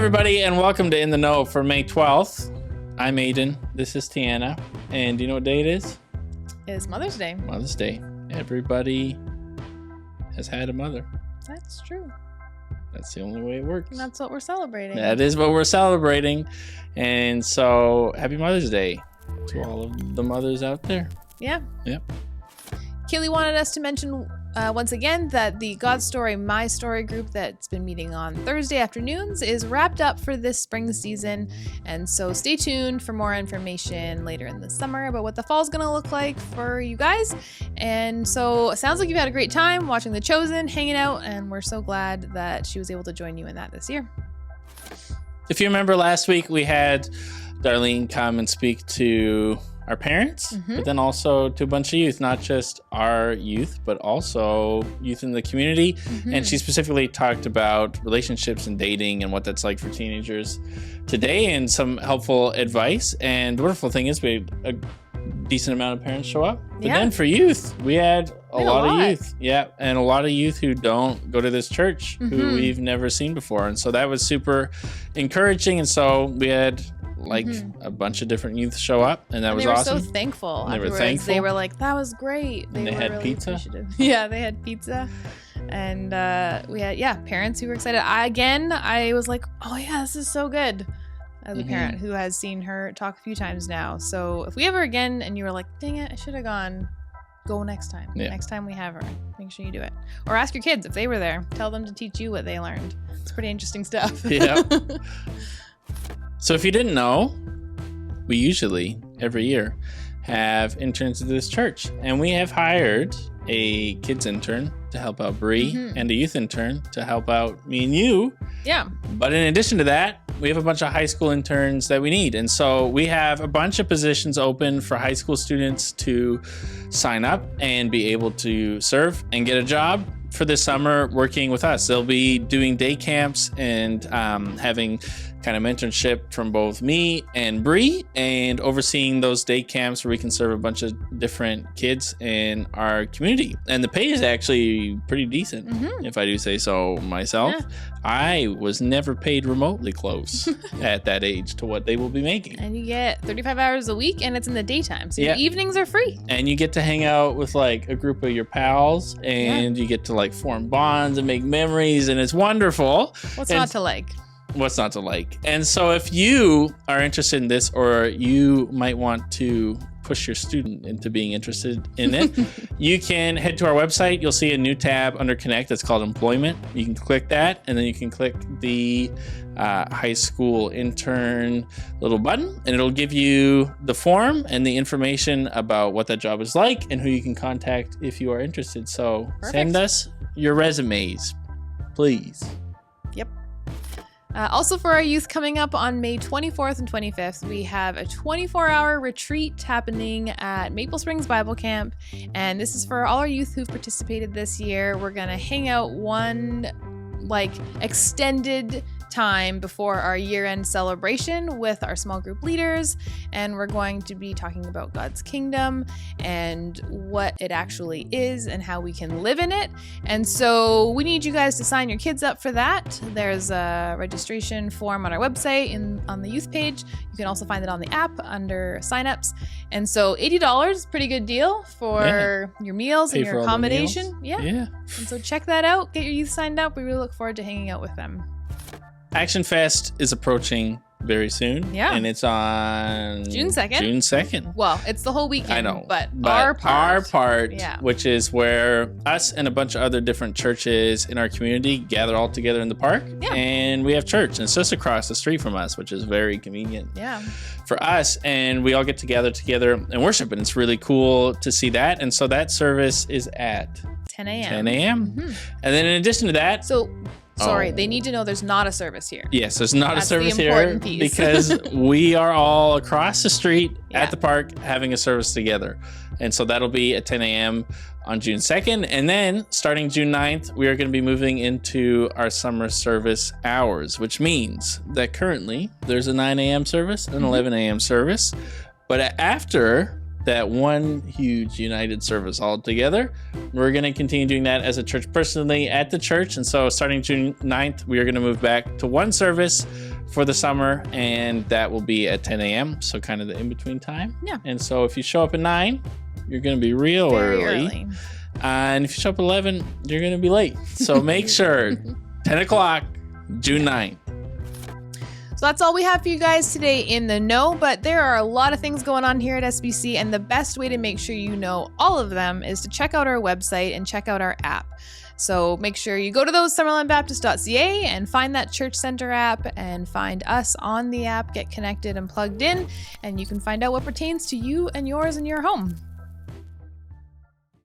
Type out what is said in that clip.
everybody, and welcome to In the Know for May 12th. I'm Aiden. This is Tiana. And do you know what day it is? It's Mother's Day. Mother's Day. Everybody has had a mother. That's true. That's the only way it works. And that's what we're celebrating. That is what we're celebrating. And so, happy Mother's Day to all of the mothers out there. Yeah. Yep. Kaylee wanted us to mention once again that the God Story, My Story group that's been meeting on Thursday afternoons is wrapped up for this spring season. And so stay tuned for more information later in the summer about what the fall's going to look like for you guys. And so it sounds like you've had a great time watching The Chosen, hanging out, and we're so glad that she was able to join you in that this year. If you remember last week, we had Darlene come and speak to our parents, but then also to a bunch of youth, not just our youth, but also youth in the community. And she specifically talked about relationships and dating and what that's like for teenagers today and some helpful advice. And the wonderful thing is we had a decent amount of parents show up. But then for youth, we had a lot of youth. Yeah, and a lot of youth who don't go to this church, who we've never seen before. And so that was super encouraging. And so we had a bunch of different youth show up, and that was awesome. They were so thankful. They were thankful. They were like, that was great. They were had really pizza. Appreciative. Yeah, they had pizza. And we had, parents who were excited. I was like, oh yeah, this is so good. As a parent who has seen her talk a few times now. So if we ever again, and you were like, dang it, I should have gone, go next time. Yeah. Next time we have her, make sure you do it. Or ask your kids if they were there. Tell them to teach you what they learned. It's pretty interesting stuff. Yeah. So if you didn't know, we usually, every year, have interns at this church. And we have hired a kids intern to help out Bree and a youth intern to help out me and you. Yeah. But in addition to that, we have a bunch of high school interns that we need. And so we have a bunch of positions open for high school students to sign up and be able to serve and get a job for this summer working with us. They'll be doing day camps and having kind of mentorship from both me and Bree, and overseeing those day camps where we can serve a bunch of different kids in our community. And the pay is actually pretty decent, if I do say so myself. Yeah. I was never paid remotely close at that age to what they will be making. And you get 35 hours a week, and it's in the daytime. So your evenings are free. And you get to hang out with like a group of your pals, and you get to like form bonds and make memories, and it's wonderful. What's not to like? What's not to like? And so if you are interested in this, or you might want to push your student into being interested in it, you can head to our website. You'll see a new tab under Connect that's called Employment. You can click that, and then you can click the high school intern little button, and it'll give you the form and the information about what that job is like and who you can contact if you are interested. So send us your resumes, please. Yep. Also for our youth, coming up on May 24th and 25th, we have a 24-hour retreat happening at Maple Springs Bible Camp. And this is for all our youth who've participated this year. We're going to hang out one extended time before our year-end celebration with our small group leaders, and we're going to be talking about God's kingdom and what it actually is and how we can live in it. And so we need you guys to sign your kids up for that. There's a registration form on our website on the youth page. You can also find it on the app under signups. And so $80, pretty good deal for your meals and your accommodation. Yeah. And so check that out. Get your youth signed up. We really look forward to hanging out with them. Action Fest is approaching very soon. Yeah. And it's on June 2nd. June 2nd. Well, it's the whole weekend. I know. But our part, which is where us and a bunch of other different churches in our community gather all together in the park. Yeah. And we have church. And it's just across the street from us, which is very convenient for us. And we all get together and worship. And it's really cool to see that. And so that service is at 10 a.m. 10 a.m. And then in addition to that... They need to know there's not a service here. Yes, there's not a service here because we are all across the street at the park having a service together. And so that'll be at 10 a.m. on June 2nd. And then starting June 9th, we are going to be moving into our summer service hours, which means that currently there's a 9 a.m. service and an 11 a.m. service. But after that one huge united service all together, we're going to continue doing that as a church personally at the church. And so starting June 9th, we are going to move back to one service for the summer, and that will be at 10 a.m. So kind of the in-between time. Yeah. And so if you show up at 9, you're going to be real Very early. And if you show up at 11, you're going to be late. So make sure 10 o'clock, June 9th. So that's all we have for you guys today in the know, but there are a lot of things going on here at SBC, and the best way to make sure you know all of them is to check out our website and check out our app. So make sure you go to those summerlandbaptist.ca and find that Church Center app and find us on the app, get connected and plugged in, and you can find out what pertains to you and yours and your home.